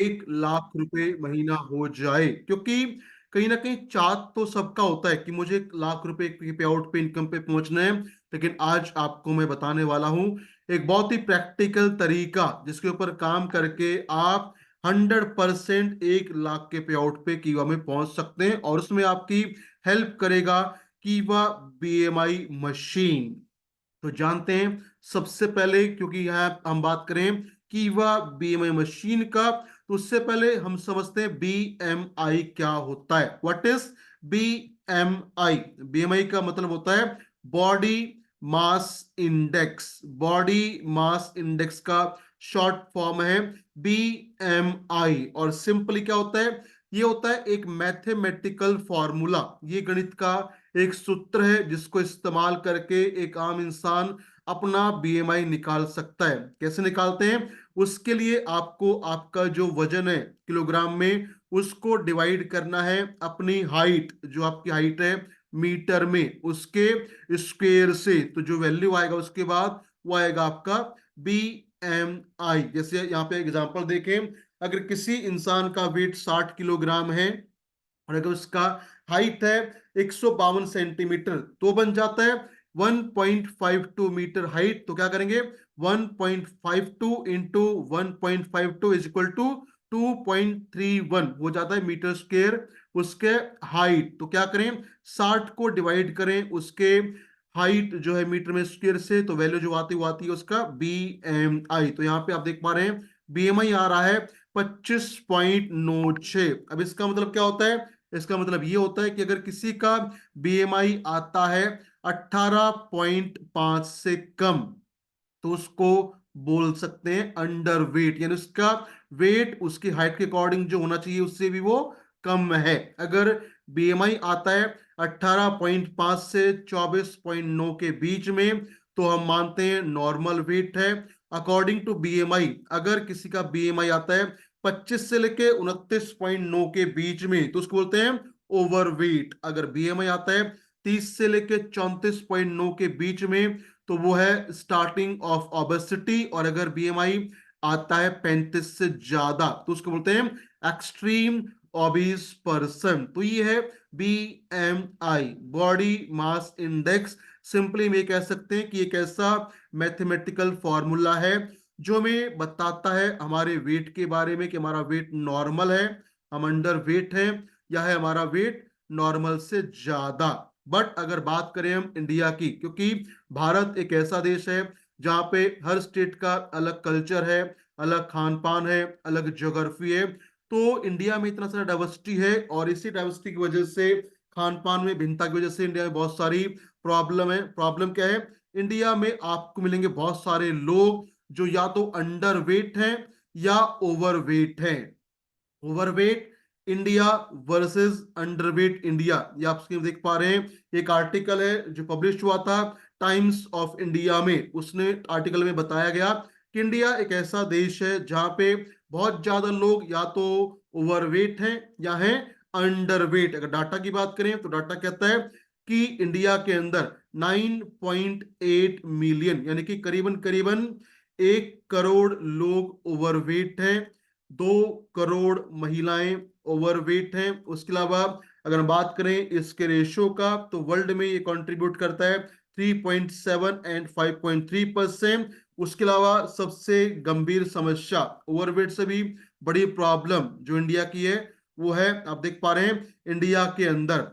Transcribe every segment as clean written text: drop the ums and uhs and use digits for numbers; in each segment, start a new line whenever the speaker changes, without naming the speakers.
1 लाख रुपए महीना हो जाए, क्योंकि कहीं ना कहीं चाहत तो सबका होता है कि मुझे 1 लाख रुपए की पे आउट पे इनकम पे पहुंचना है। लेकिन आज आपको मैं बताने वाला हूं एक बहुत ही प्रैक्टिकल तरीका जिसके ऊपर काम करके आप 100% 1 लाख के पे आउट पे कीवा में पहुंच सकते हैं, और उसमें आपकी हेल्प करेगा कीवा बीएमआई मशीन। तो जानते हैं सबसे पहले, क्योंकि यहाँ हम बात करें कीवा बीएमआई मशीन का, तो उससे पहले हम समझते हैं बीएमआई क्या होता है। What is BMI? बीएमआई का मतलब होता है body mass index. Body mass index का शॉर्ट फॉर्म है बीएमआई। और सिंपली क्या होता है? ये होता है एक मैथमेटिकल फॉर्मूला, ये गणित का एक सूत्र है जिसको इस्तेमाल करके एक आम इंसान अपना बीएमआई निकाल सकता है। कैसे निकालते हैं? उसके लिए आपको आपका जो वजन है किलोग्राम में, उसको डिवाइड करना है अपनी हाइट, जो आपकी हाइट है मीटर में, उसके स्क्वायर से। तो जो वैल्यू आएगा उसके बाद वो आएगा आपका बीएमआई। जैसे यहाँ पे एग्जांपल देखें, अगर किसी इंसान का वेट 60 किलोग्राम है और अगर उसका हाइट है 152 सेंटीमीटर, तो बन जाता है 1.52 मीटर हाइट। तो क्या करेंगे? 1.52 इंटू 1.52 इज इक्वल टू 2.31 हो जाता है मीटर स्क्वायर उसके हाइट। तो क्या करें? 60 को डिवाइड करें उसके हाइट जो है मीटर में स्क्वायर से, तो वैल्यू जो आती है वो आती है उसका बीएमआई। तो यहाँ पे आप देख पा रहे हैं बीएमआई आ रहा है 25.96। अब इसका मतलब क्या होता है? इसका मतलब ये होता है कि अगर किसी का बीएमआई आता है 18.5 से कम, तो उसको बोल सकते हैं अंडर वेट, यानी उसका वेट उसकी हाइट के अकॉर्डिंग जो होना चाहिए उससे भी वो कम है। अगर बीएमआई आता है 18.5 से 24.9 के बीच में, तो हम मानते हैं नॉर्मल वेट है अकॉर्डिंग टू बीएमआई। अगर किसी का बीएमआई आता है 25 से लेके 29.9 के बीच में, तो उसको बोलते हैं ओवरवेट। अगर बीएमआई आता है 30 से लेके 34.9 के बीच में, तो वो है स्टार्टिंग ऑफ ओबेसिटी। और अगर बीएमआई आता है 35 से ज्यादा, तो उसको बोलते हैं एक्सट्रीम ओबीस पर्सन। तो ये है BMI, body mass index. Simply में कह सकते हैं कि एक ऐसा मैथमेटिकल फॉर्मूला है जो हमें बताता है हमारे वेट के बारे में कि हमारा वेट नॉर्मल है, हम अंडर वेट है, या है हमारा वेट नॉर्मल से ज्यादा। बट अगर बात करें हम इंडिया की, क्योंकि भारत एक ऐसा देश है जहाँ पे हर स्टेट का अलग कल्चर है, अलग खान पान है, अलग ज्योग्राफी है। तो इंडिया में इतना सारा डाइवर्सिटी है, और इसी डाइवर्सिटी की वजह से, खान पान में भिन्नता की वजह से इंडिया में बहुत सारी प्रॉब्लम है। प्रॉब्लम क्या है? इंडिया में आपको मिलेंगे बहुत सारे लोग जो या तो अंडर वेट हैं या ओवर वेट हैं। Overweight India versus underweight India, ये आप स्क्रीन देख पा रहे हैं। एक आर्टिकल है जो पब्लिश हुआ था टाइम्स ऑफ इंडिया में। उसने आर्टिकल में बताया गया कि इंडिया एक ऐसा देश है जहां पे बहुत ज्यादा लोग या तो ओवरवेट हैं या हैं अंडरवेट। अगर डाटा की बात करें तो डाटा कहता है कि इंडिया के अंदर 9.8 मिलियन, यानी कि करीबन करीबन 1 करोड़ लोग ओवरवेट हैं, 2 करोड़ महिलाएं ओवरवेट हैं। उसके अलावा अगर हम बात करें इसके रेशो का, तो वर्ल्ड में ये कंट्रीब्यूट करता है 3.7 एंड 5.3%। उसके अलावा सबसे गंभीर समस्या, ओवरवेट से भी बड़ी प्रॉब्लम जो इंडिया की है, वो है, आप देख पा रहे हैं, इंडिया के अंदर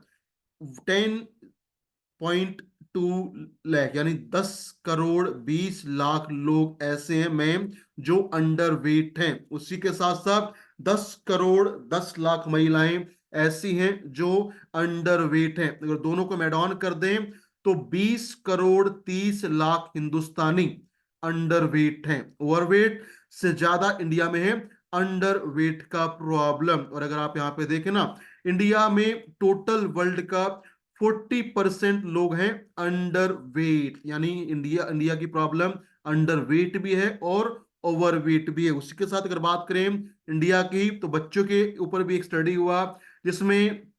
10.2 लाख, यानी 10 करोड़ 20 लाख लोग ऐसे हैं मैम जो अंडर वेट हैं। उसी के साथ साथ 10 करोड़ 10 लाख महिलाएं ऐसी हैं जो अंडर वेट हैं। अगर दोनों को ऐड ऑन कर दें तो 20 करोड़ 30 लाख हिंदुस्तानी अंडर वेट हैं। ओवरवेट से ज्यादा इंडिया में है अंडर वेट का प्रॉब्लम। और अगर आप यहाँ पे देखें ना, इंडिया में टोटल वर्ल्ड का 40% लोग हैं अंडर वेट, यानी इंडिया इंडिया की प्रॉब्लम अंडर वेट भी है और ओवर वेट भी है। उसी के साथ अगर बात करें इंडिया की, तो बच्चों के ऊपर भी एक स्टडी हुआ जिसमें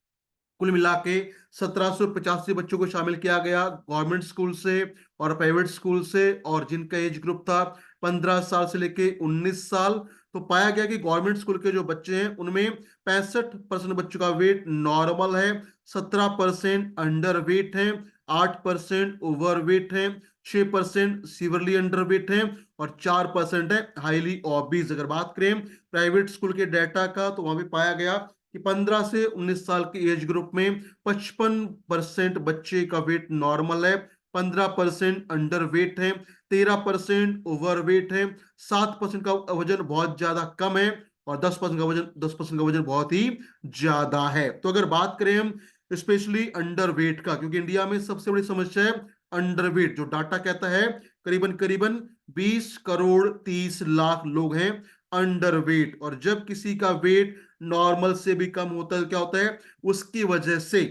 कुल मिला के 1785 बच्चों को शामिल किया गया गवर्नमेंट स्कूल से और प्राइवेट स्कूल से, और जिनका एज ग्रुप था 15 साल से लेके 19 साल। तो पाया गया कि गवर्नमेंट स्कूल के जो बच्चे हैं उनमें 65% बच्चों का वेट नॉर्मल है, 17% अंडर वेट है, 8% ओवर वेट है, 6% सीवरली अंडर वेट है और 4% है हाईली ऑबीज। अगर बात करें प्राइवेट स्कूल के डाटा का तो वहां पे पाया गया कि 15 से 19 साल के एज ग्रुप में 55% बच्चे का वेट नॉर्मल है, 15% अंडर वेट है, 13% ओवर वेट है, 7% का वजन बहुत ज्यादा कम है और 10% का वजन बहुत ही ज्यादा है। तो अगर बात करें हम स्पेशली अंडर वेट का, क्योंकि इंडिया में सबसे बड़ी समस्या है अंडर वेट, जो डाटा कहता है करीबन करीबन 20 करोड़ 30 लाख लोग हैं अंडर वेट। और जब किसी का वेट नॉर्मल से भी कम होता है क्या होता है, उसकी वजह से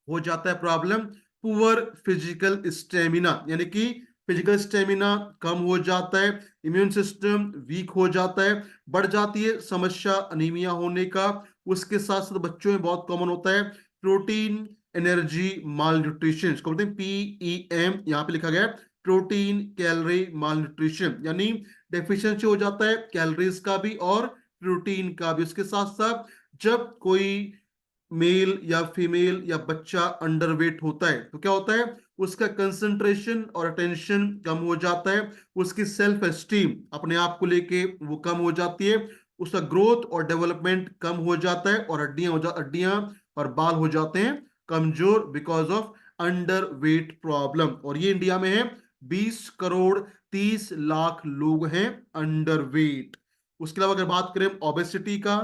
हो जाता है प्रॉब्लम पुअर फिजिकल स्टेमिना, यानी कि फिजिकल स्टेमिना कम हो जाता है, इम्यून सिस्टम वीक हो जाता है, बढ़ जाती है समस्या अनीमिया होने का। उसके साथ साथ बच्चों में बहुत कॉमन होता है प्रोटीन एनर्जी माल न्यूट्रिशन, इसको बोलते हैं PEM, यहाँ पे लिखा गया है प्रोटीन कैलोरी माल न्यूट्रिशन, यानी डेफिशिएंसी हो जाता है कैलोरीज का भी और प्रोटीन का भी। उसके साथ साथ जब कोई मेल या फीमेल या बच्चा अंडरवेट होता है तो क्या होता है, उसका कंसंट्रेशन और अटेंशन कम हो जाता है, उसकी सेल्फ एस्टीम अपने आप को लेके वो कम हो जाती है, उसका ग्रोथ और डेवलपमेंट कम हो जाता है और हड्डियां और बाल हो जाते हैं कमजोर because of under weight problem. और ये इंडिया में है 20 करोड़ 30 लाख लोग हैं अंडर वेट। उसके अलावा अगर बात करें ओबेसिटी का,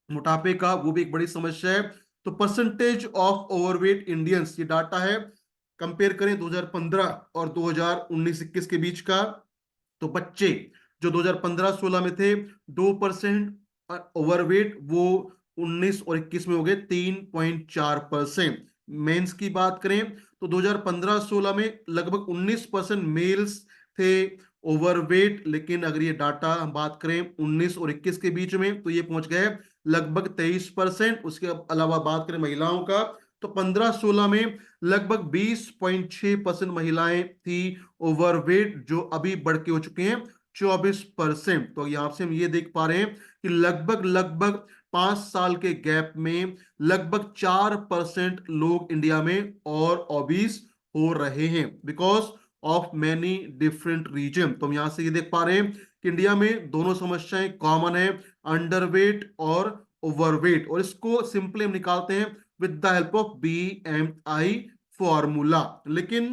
मोटापे का, वो भी एक बड़ी समस्या है। तो परसेंटेज ऑफ ओवरवेट इंडियंस, ये डाटा है कंपेयर करें 2015 और 2019-21 के बीच का। तो बच्चे जो 2015-16 में थे 2% ओवरवेट, वो 19 और 21 में हो गए 3.4%। मेंस की बात करें तो 2015-16 में लगभग 19% मेल्स थे ओवरवेट, लेकिन अगर ये डाटा हम बात करें 19 और 21 के बीच में तो ये पहुंच गए लगभग 23%। उसके अलावा बात करें महिलाओं का तो 15-16 में लगभग 20.6% महिलाएं थी ओवरवेट, जो अभी बढ़ के हो चुके हैं 24%। तो यहां से हम ये देख पा रहे हैं कि लगभग लगभग 5 साल के गैप में लगभग 4% लोग इंडिया में और ओबीस हो रहे हैं because of many different reason. तो हम यहां से ये देख पा रहे हैं कि इंडिया में दोनों समस्याएं कॉमन है, अंडरवेट और ओवरवेट। और इसको सिंपली हम निकालते हैं with the help of BMI formula. लेकिन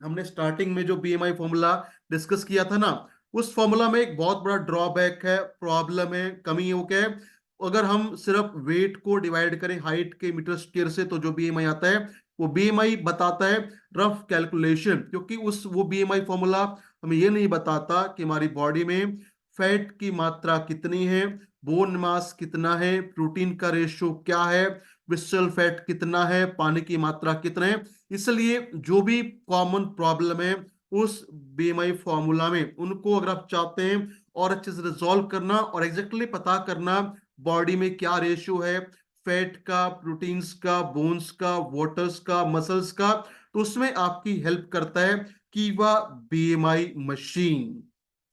हमने स्टार्टिंग में जो BMI फॉर्मूला डिस्कस किया था ना, उस फॉर्मूला में एक बहुत बड़ा ड्रॉबैक है, प्रॉब्लम है, कमी है। वो क्या है, अगर हम सिर्फ वेट को डिवाइड करें हाइट के मीटर स्क्वायर से तो जो BMI आता है वो BMI बताता है रफ कैलकुलेशन, क्योंकि उस वो BMI फॉर्मूला हमें ये नहीं बताता कि हमारी बॉडी में फैट की मात्रा कितनी है, बोन मास कितना है, प्रोटीन का रेशियो क्या है, विसरल फैट कितना है, पानी की मात्रा कितना है। इसलिए जो भी कॉमन प्रॉब्लम है उस BMI फॉर्मूला में, उनको अगर आप चाहते हैं और अच्छे से रिजॉल्व करना और एग्जैक्टली पता करना बॉडी में क्या रेशियो है फैट का, प्रोटीन्स का, बोन्स का, वाटर्स का, मसल्स का, तो उसमें आपकी हेल्प करता है कीवा BMI मशीन।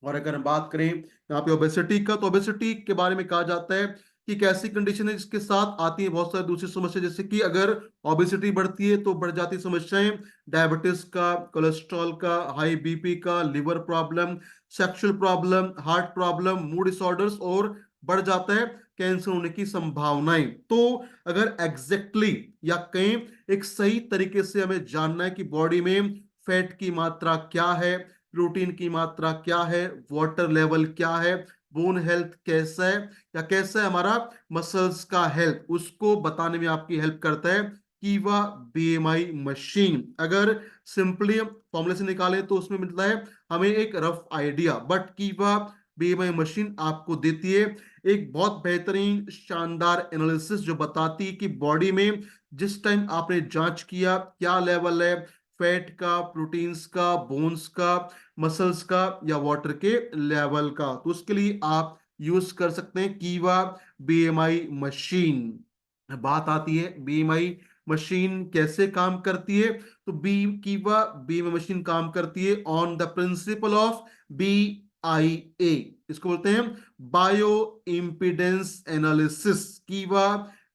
और अगर हम बात करें यहाँ पे ओबेसिटी का, तो ओबेसिटी के बारे में कहा जाता है कि एक ऐसी कंडीशन है जिसके साथ आती है बहुत सारी दूसरी समस्या, जैसे कि अगर ओबेसिटी बढ़ती है तो बढ़ जाती समस्याएं डायबिटीज का, कोलेस्ट्रॉल का, हाई BP का, liver problem, sexual problem, heart problem, mood disorders और बढ़ जाता है कैंसर होने की संभावनाएं। तो अगर एग्जैक्टली या कहीं एक सही तरीके से हमें जानना है कि बॉडी में फैट की मात्रा क्या है, प्रोटीन की मात्रा क्या है, वाटर लेवल क्या है, बोन हेल्थ कैसा है, या कैसा है हमारा मसल्स का हेल्थ, उसको बताने में आपकी हेल्प करता है कीवा BMI मशीन। अगर सिंपली फॉर्मूले से निकाले तो उसमें मिलता है हमें एक रफ आइडिया, बट कीवा BMI मशीन आपको देती है एक बहुत बेहतरीन शानदार एनालिसिस जो बताती है कि बॉडी में जिस टाइम आपने जांच किया क्या लेवल है फैट का, प्रोटीन्स का, बोन्स का, मसल्स का या वाटर के लेवल का। तो उसके लिए आप यूज कर सकते हैं कीवा BMI मशीन। बात आती है BMI मशीन कैसे काम करती है, तो कीवा BMI मशीन काम करती है on the principle of BIA, इसको बोलते हैं बायो इम्पिडेंस एनालिसिस। कीवा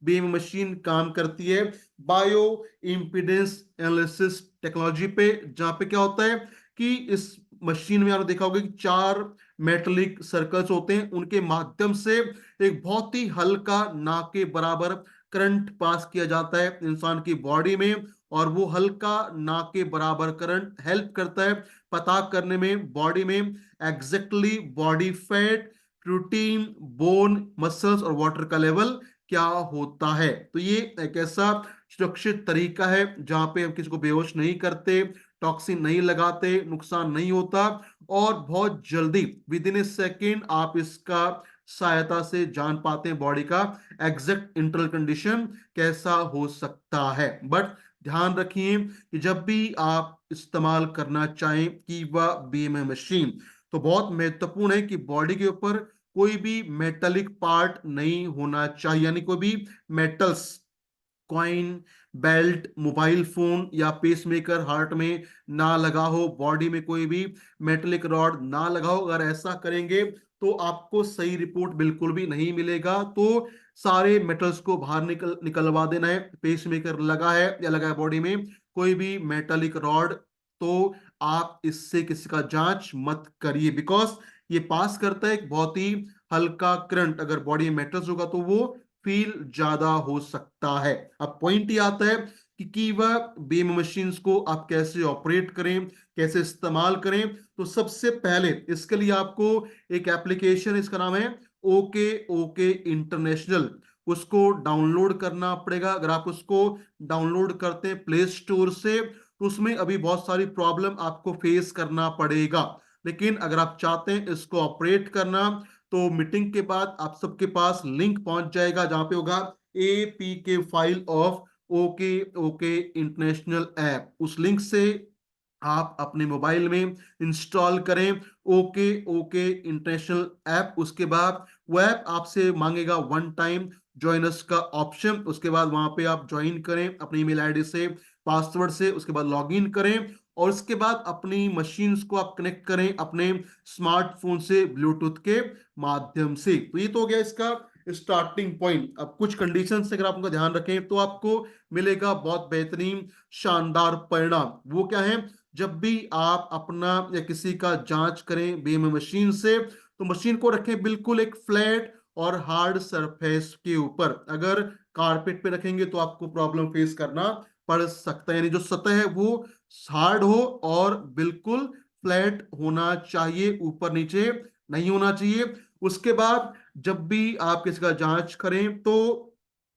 बीएमआई मशीन काम करती है बायो इम्पिडेंस एनालिसिस टेक्नोलॉजी पे, जहां पे क्या होता है कि इस मशीन में आपने देखा होगा कि 4 मेटलिक सर्कल्स होते हैं, उनके माध्यम से एक बहुत ही हल्का ना के बराबर करंट पास किया जाता है इंसान की बॉडी में, और वो हल्का ना के बराबर करंट हेल्प करता है पता करने में बॉडी में exactly body fat, protein, bone, muscles और वाटर का लेवल क्या होता है। तो ये एक ऐसा सुरक्षित तरीका है जहां पे हम किसी को बेहोश नहीं करते, टॉक्सिन नहीं लगाते, नुकसान नहीं होता, और बहुत जल्दी विद इन ए सेकेंड आप इसका सहायता से जान पाते हैं बॉडी का एग्जैक्ट इंटरनल कंडीशन कैसा हो सकता है। बट ध्यान रखिए कि जब भी आप इस्तेमाल करना चाहें कीवा बीएमआई मशीन, तो बहुत महत्वपूर्ण है कि बॉडी के ऊपर कोई भी मेटालिक पार्ट नहीं होना चाहिए, यानी कोई भी metals, coin, belt, mobile phone या पेसमेकर हार्ट में ना लगा हो, बॉडी में कोई भी मेटलिक रॉड ना लगा हो। अगर ऐसा करेंगे तो आपको सही रिपोर्ट बिल्कुल भी नहीं मिलेगा। तो सारे मेटल्स को बाहर निकलवा देना है। पेसमेकर लगा है या लगा है बॉडी में कोई भी मेटालिक रॉड, तो आप इससे किसी का जांच मत करिए, बिकॉज ये पास करता है एक बहुत ही हल्का करंट। अगर बॉडी में मेटल्स होगा तो वो फील ज्यादा हो सकता है। अब पॉइंट ये आता है कि कीवा बीम मशीन्स को आप कैसे ऑपरेट करें, कैसे इस्तेमाल करें। तो सबसे पहले इसके लिए आपको एक एप्लीकेशन, इसका नाम है ओके ओके इंटरनेशनल, उसको डाउनलोड करना पड़ेगा। अगर आप उसको डाउनलोड करते हैं प्ले स्टोर से, तो उसमें अभी बहुत सारी प्रॉब्लम आपको फेस करना पड़ेगा। लेकिन अगर आप चाहते हैं इसको ऑपरेट करना, तो मीटिंग के बाद आप सबके पास लिंक पहुंच जाएगा जहां पे होगा APK file of okay okay international app. उस लिंक से आप अपने मोबाइल में इंस्टॉल करें ओके ओके इंटरनेशनल ऐप। उसके बाद वो ऐप आपसे मांगेगा वन टाइम ज्वाइनर्स का ऑप्शन। उसके बाद वहां पे आप ज्वाइन करें अपनी ईमेल आईडी से, पासवर्ड से, उसके बाद लॉगिन करें, और उसके बाद अपनी मशीन्स को आप कनेक्ट करें अपने स्मार्टफोन से ब्लूटूथ के माध्यम से। तो ये तो हो गया इसका स्टार्टिंग पॉइंट। अब कुछ कंडीशन से अगर आप उनका ध्यान रखें तो आपको मिलेगा बहुत बेहतरीन शानदार परिणाम। वो क्या है, जब भी आप अपना या किसी का जांच करें बीएमआई मशीन से, तो मशीन को रखें बिल्कुल एक फ्लैट और हार्ड सरफेस के ऊपर। अगर कारपेट पे रखेंगे तो आपको प्रॉब्लम फेस करना पड़ सकता है, यानी जो सतह है वो हार्ड हो और बिल्कुल फ्लैट होना चाहिए, ऊपर नीचे नहीं होना चाहिए। उसके बाद जब भी आप किसी का जांच करें तो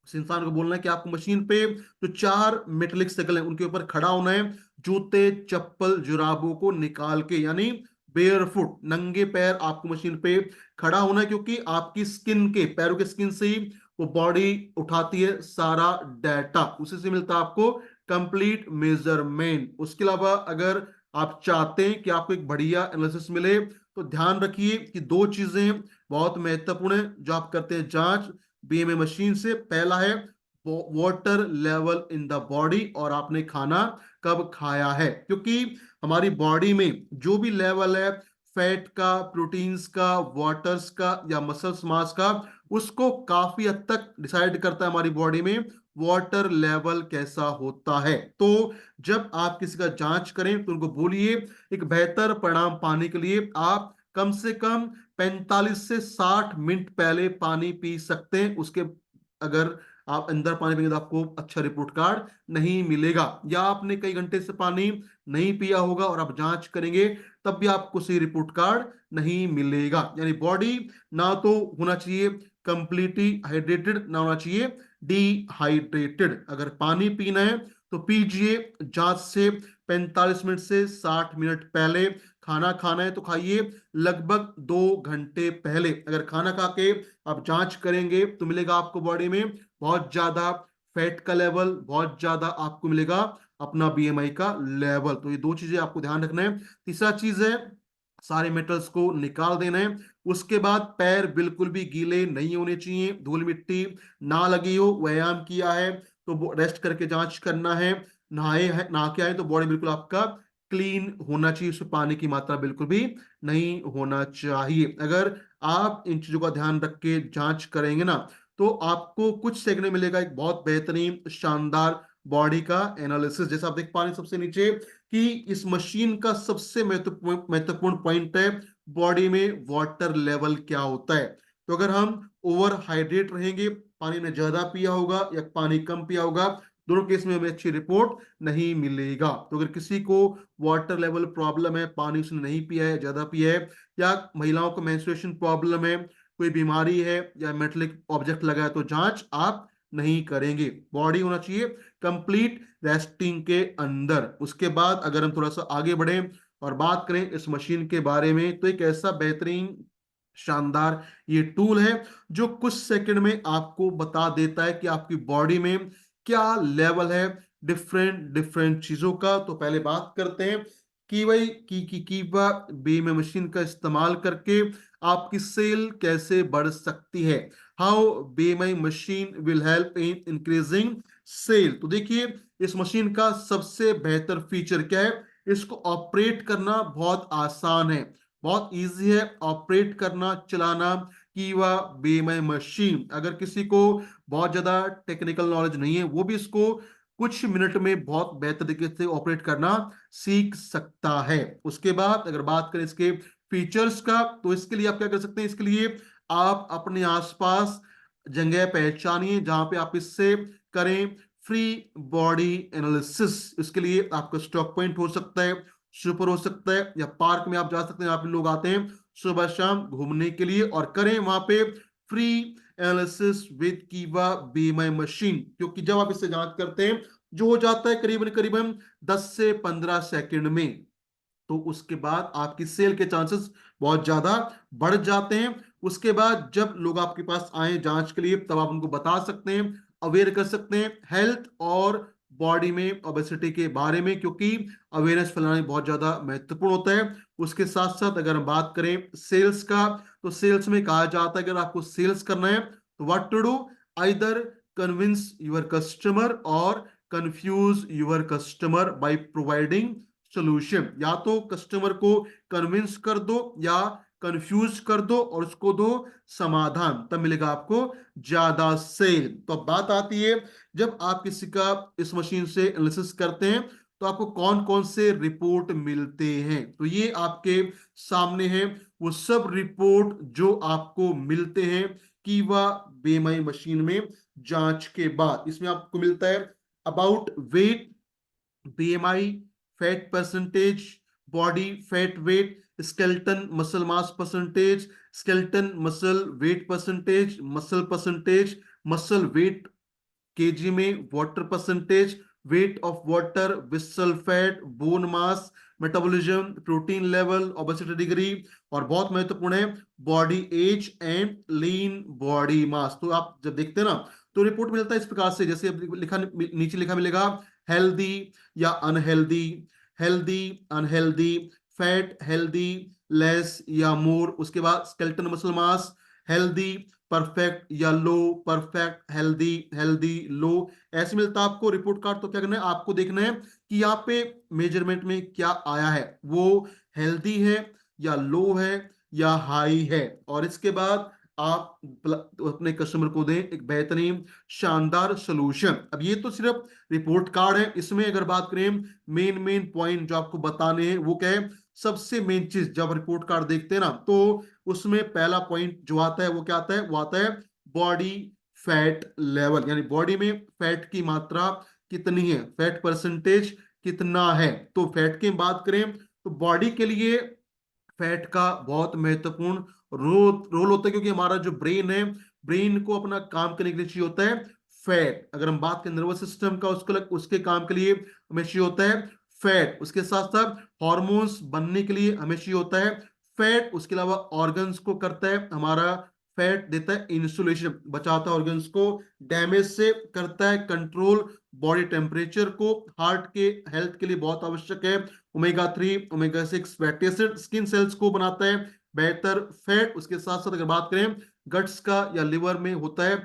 उस इंसान को बोलना है कि आपको मशीन पे जो 4 मेटेलिक सर्कल है उनके ऊपर खड़ा होना है, जूते, चप्पल, जुराबों को निकाल के, यानी बेयर फुट, नंगे पैर आपको मशीन पे खड़ा होना है, क्योंकि आपकी स्किन के, पैरों के स्किन से ही वो बॉडी उठाती है सारा डाटा, उसी से मिलता है आपको कंप्लीट मेजरमेंट। उसके अलावा अगर आप चाहते हैं कि आपको एक बढ़िया एनालिसिस मिले, तो ध्यान रखिए कि 2 चीजें बहुत महत्वपूर्ण है जो आप करते हैं जांच बीएमआई मशीन से। पहला है water level in the body, और आपने खाना कब खाया है, क्योंकि हमारी बॉडी में जो भी लेवल है फैट का, प्रोटीन्स का, वाटर्स का या मसल्स मास का, उसको काफी हद तक डिसाइड करता है हमारी बॉडी में वाटर लेवल कैसा होता है। तो जब आप किसी का जांच करें तो उनको बोलिए एक बेहतर परिणाम पाने के लिए आप कम से कम 45 से 60 मिनट पहले पानी पी सकते हैं। उसके अगर आप अंदर पानी पिएंगे तो आपको अच्छा रिपोर्ट कार्ड नहीं मिलेगा, या आपने कई घंटे से पानी नहीं पिया होगा और आप जांच करेंगे तब भी आपको सही रिपोर्ट कार्ड नहीं मिलेगा। यानी बॉडी ना तो होना चाहिए कंप्लीटली हाइड्रेटेड, ना होना चाहिए डिहाइड्रेटेड। अगर पानी पीना है तो पीजिए जांच से 45 मिनट से 60 मिनट पहले। खाना खाना है तो खाइए लगभग 2 घंटे पहले। अगर खाना खा के आप जांच करेंगे तो मिलेगा आपको बॉडी में बहुत ज्यादा फैट का लेवल, बहुत ज्यादा आपको मिलेगा अपना बीएमआई का लेवल। तो ये 2 चीजें आपको ध्यान रखना है। तीसरा चीज है सारे मेटल्स को निकाल देना है। उसके बाद पैर बिल्कुल भी गीले नहीं होने चाहिए, धूल मिट्टी ना लगी हो। व्यायाम किया है तो रेस्ट करके जांच करना है, नहाए है, नहा के आए तो बॉडी बिल्कुल आपका क्लीन होना चाहिए, उसमें पानी की मात्रा बिल्कुल भी नहीं होना चाहिए। अगर आप इन चीजों का ध्यान रख के जांच करेंगे ना, तो आपको कुछ सेकंड में मिलेगा एक बहुत बेहतरीन शानदार बॉडी का एनालिसिस। जैसा आप देख पा रहे हैं सबसे नीचे कि इस मशीन का सबसे महत्वपूर्ण पॉइंट है बॉडी में वाटर लेवल क्या होता है। तो अगर हम ओवर हाइड्रेट रहेंगे, पानी ने ज्यादा पिया होगा या पानी कम पिया होगा, दोनों केस में हमें अच्छी रिपोर्ट नहीं मिलेगा। तो अगर किसी को वाटर लेवल प्रॉब्लम है, पानी उसने नहीं पिया है, ज्यादा पिया है, या महिलाओं को मेंस्ट्रुएशन प्रॉब्लम है, कोई बीमारी है, या मेटलिक ऑब्जेक्ट लगा है, तो जांच आप नहीं करेंगे। बॉडी होना चाहिए कंप्लीट रेस्टिंग के अंदर। उसके बाद अगर हम थोड़ा सा आगे बढ़े और बात करें इस मशीन के बारे में, तो एक ऐसा बेहतरीन शानदार ये टूल है जो कुछ सेकंड में आपको बता देता है कि आपकी बॉडी में क्या लेवल है डिफरेंट डिफरेंट चीजों का। तो पहले बात करते हैं कि भाई कीवा बीएमआई मशीन का इस्तेमाल करके आपकी सेल कैसे बढ़ सकती है। How BMI machine will help in increasing sale. तो देखिए इस मशीन का सबसे बेहतर फीचर क्या है, इसको ऑपरेट करना बहुत आसान है, बहुत इजी है ऑपरेट करना, चलाना कीवा बीएमआई मशीन। अगर किसी को बहुत ज्यादा टेक्निकल नॉलेज नहीं है, वो भी इसको कुछ मिनट में बहुत बेहतर तरीके से ऑपरेट करना सीख सकता है। उसके बाद अगर बात करें इसके फीचर्स का, तो इसके लिए आप क्या कर सकते हैं, इसके लिए आप अपने आसपास जगह पहचानिए जहां पे आप इससे करें फ्री बॉडी एनालिसिस। इसके लिए आपका स्टॉक पॉइंट हो सकता है, सुपर हो सकता है, या पार्क में आप जा सकते हैं, यहाँ पे लोग आते हैं सुबह शाम घूमने के लिए, और करें वहां पे फ्री एनालिसिस विद कीवा बीएमआई मशीन। क्योंकि जब आप इससे जांच करते हैं, जो हो जाता है करीबन करीबन 10 से 15 सेकंड में, तो उसके बाद आपकी सेल के चांसेस बहुत ज्यादा बढ़ जाते हैं। उसके बाद जब लोग आपके पास आए जांच के लिए, तब आप उनको बता सकते हैं, अवेयर कर सकते हैं हेल्थ और बॉडी में ओबेसिटी के बारे में, क्योंकि अवेयरनेस फैलाना बहुत ज्यादा महत्वपूर्ण होता है। उसके साथ साथ अगर हम बात करें सेल्स का, तो सेल्स में कहा जाता है अगर आपको सेल्स करना है तो what to do, either convince your customer और confuse your customer by providing solution. या तो कस्टमर को कन्विंस कर दो या कंफ्यूज कर दो और उसको दो समाधान, तब मिलेगा आपको ज्यादा सेल। तो अब बात आती है जब आप किसी का इस मशीन से एनालिसिस करते हैं, तो आपको कौन कौन से रिपोर्ट मिलते हैं। तो ये आपके सामने है वो सब रिपोर्ट जो आपको मिलते हैं कीवा बीएमआई मशीन में जांच के बाद। इसमें आपको मिलता है about wait, BMI, fat percentage, body fat weight, skeleton muscle mass percentage, skeleton muscle weight percentage, muscle weight KG में, water percentage, weight of water, visceral fat, bone mass, metabolism, protein level, obesity degree, और बहुत महत्वपूर्ण है body age and lean body mass. तो आप जब देखते हैं ना, तो रिपोर्ट मिलता है इस प्रकार से, जैसे लिखा नीचे लिखा मिलेगा हेल्दी या unhealthy, healthy unhealthy, fat healthy, less या मोर। उसके बाद skeleton muscle mass healthy, perfect या लो, परफेक्ट, हेल्दी, हेल्दी, लो, ऐसे मिलता है आपको रिपोर्ट कार्ड। तो क्या करना है, आपको देखना है कि यहाँ पे मेजरमेंट में क्या आया है, वो हेल्दी है या लो है या हाई है, और इसके बाद आप अपने कस्टमर को दें एक बेहतरीन शानदार सोल्यूशन। अब ये तो सिर्फ रिपोर्ट कार्ड है, इसमें अगर बात करें मेन मेन पॉइंट जो आपको बताने हैं, वो क्या है, सबसे मेन चीज जब रिपोर्ट कार्ड देखते हैं ना, तो उसमें पहला पॉइंट जो आता है वो क्या आता है, वो आता है बॉडी फैट लेवल, यानी बॉडी में फैट की मात्रा कितनी है, फैट परसेंटेज कितना है। तो फैट की बात करें तो बॉडी के लिए फैट का बहुत महत्वपूर्ण रोल होता है, क्योंकि हमारा जो ब्रेन है, ब्रेन को अपना काम करने के लिए चाहिए होता है फैट। अगर हम बात करें नर्वस सिस्टम का, उसके काम के लिए हमें चाहिए होता है फैट। उसके साथ साथ हॉर्मोन्स बनने के लिए हमें चाहिए होता है फैट। उसके अलावा ऑर्गन्स को करता है हमारा फैट, देता है इंसुलेशन, बचाता है ऑर्गन्स को डैमेज से, करता है कंट्रोल बॉडी टेम्परेचर को, हार्ट के हेल्थ के लिए बहुत आवश्यक है omega 3 omega 6 fatty acid, skin cells को बनाता है बेहतर फैट। उसके साथ साथ अगर बात करें गट्स का या लिवर में होता है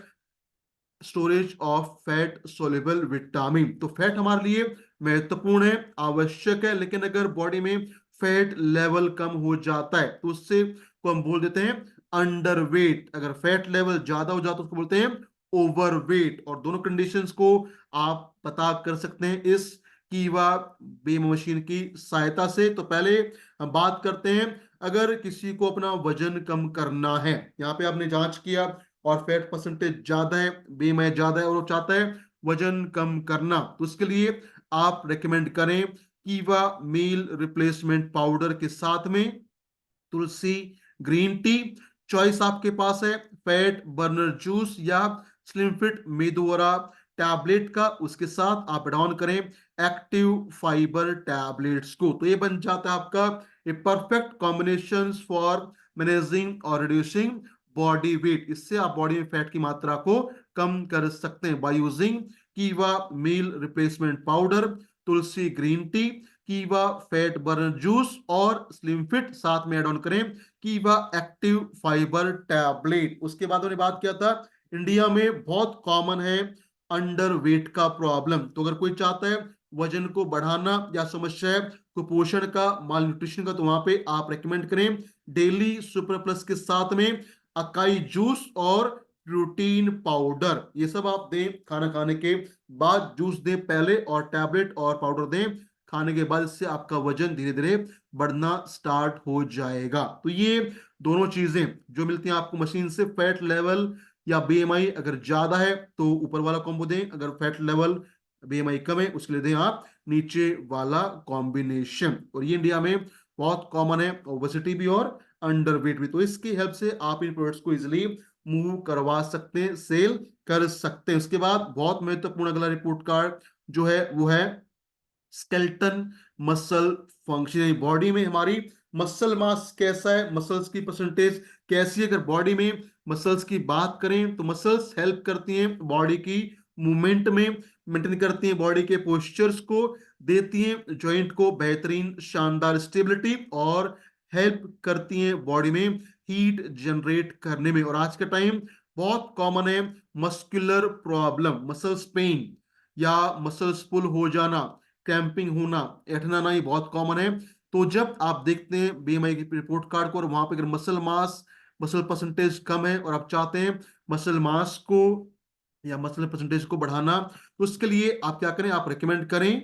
storage of fat soluble vitamin. तो फैट हमारे लिए महत्वपूर्ण है, आवश्यक है, लेकिन अगर बॉडी में फैट लेवल कम हो जाता है तो उससे को हम बोल देते हैं अंडरवेट। अगर फैट लेवल ज्यादा हो जाता है उसको बोलते हैं ओवरवेट। और दोनों कंडीशंस को आप पता कर सकते हैं इस कीवा बीएमआई मशीन की सहायता से। तो पहले हम बात करते हैं, अगर किसी को अपना वजन कम करना है, यहाँ पे आपने जांच किया और फैट परसेंटेज ज्यादा है, बीएमआई ज्यादा है और वो चाहता है वजन कम करना, तो उसके लिए आप रेकमेंड करें कीवा मील रिप्लेसमेंट पाउडर के साथ में तुलसी ग्रीन टी। चॉइस आपके पास है फैट बर्नर जूस या स्लिम फिट मेदुवरा टैबलेट का। उसके साथ आप डाउन करें एक्टिव फाइबर टैबलेट्स को, तो ये बन जाता है आपका a perfect combination for managing और रिड्यूसिंग बॉडी वेट। इससे आप बॉडी में फैट की मात्रा को कम कर सकते हैं बाय यूजिंग कीवा मील रिप्लेसमेंट पाउडर, तुलसी ग्रीन टी, कीवा फैट बर्न जूस और स्लिम फिट, साथ में एड ऑन करें कीवा एक्टिव फाइबर टैबलेट। उसके बाद उन्होंने बात किया था इंडिया में बहुत कॉमन है अंडर वेट का प्रॉब्लम। तो अगर कोई चाहता है वजन को बढ़ाना या समस्या है कुपोषण का, माल न्यूट्रिशन का, तो वहां पे आप रेकमेंड करें डेली सुपर प्लस के साथ में अकाई जूस और प्रोटीन पाउडर। ये सब आप दें खाना खाने के बाद, जूस दें पहले और टैबलेट और पाउडर दें खाने के बाद। इससे आपका वजन धीरे धीरे बढ़ना स्टार्ट हो जाएगा। तो ये दोनों चीजें जो मिलती हैं आपको मशीन से, फैट लेवल या बीएमआई अगर ज्यादा है तो ऊपर वाला कॉम्बो दें, अगर फैट लेवल बीएमआई कम है उसके लिए दें आप नीचे वाला कॉम्बिनेशन। और ये इंडिया में बहुत कॉमन है, ओबेसिटी भी और अंडरवेट भी। तो इसकी हेल्प से आप इन प्रोडक्ट्स को इजिली मूव करवा सकते हैं, सेल कर सकते हैं। उसके बाद बहुत महत्वपूर्ण अगला रिपोर्ट कार्ड जो है वो है स्केल्टन मसल फंक्शन, यानी बॉडी में हमारी मसल मास कैसा है, मसल्स की परसेंटेज कैसी है। अगर बॉडी में मसल्स की बात करें तो मसल्स हेल्प करती हैं बॉडी की मूवमेंट में, मेंटेन करती हैं बॉडी के पोस्चर्स को, देती हैं जॉइंट को बेहतरीन शानदार स्टेबिलिटी और हेल्प करती हैं बॉडी में हीट जनरेट करने में। और आज का टाइम बहुत कॉमन है मस्कुलर प्रॉब्लम, मसल्स पेन या मसल्स पुल हो जाना, क्रैम्पिंग होना, ऐठना ना, ये बहुत कॉमन है। तो जब आप देखते हैं बीएमआई की रिपोर्ट कार्ड को और वहां पे अगर मसल मास, मसल परसेंटेज कम है और आप चाहते हैं मसल मास को या मसल परसेंटेज को बढ़ाना, तो उसके लिए आप क्या करें, आप रिकमेंड करें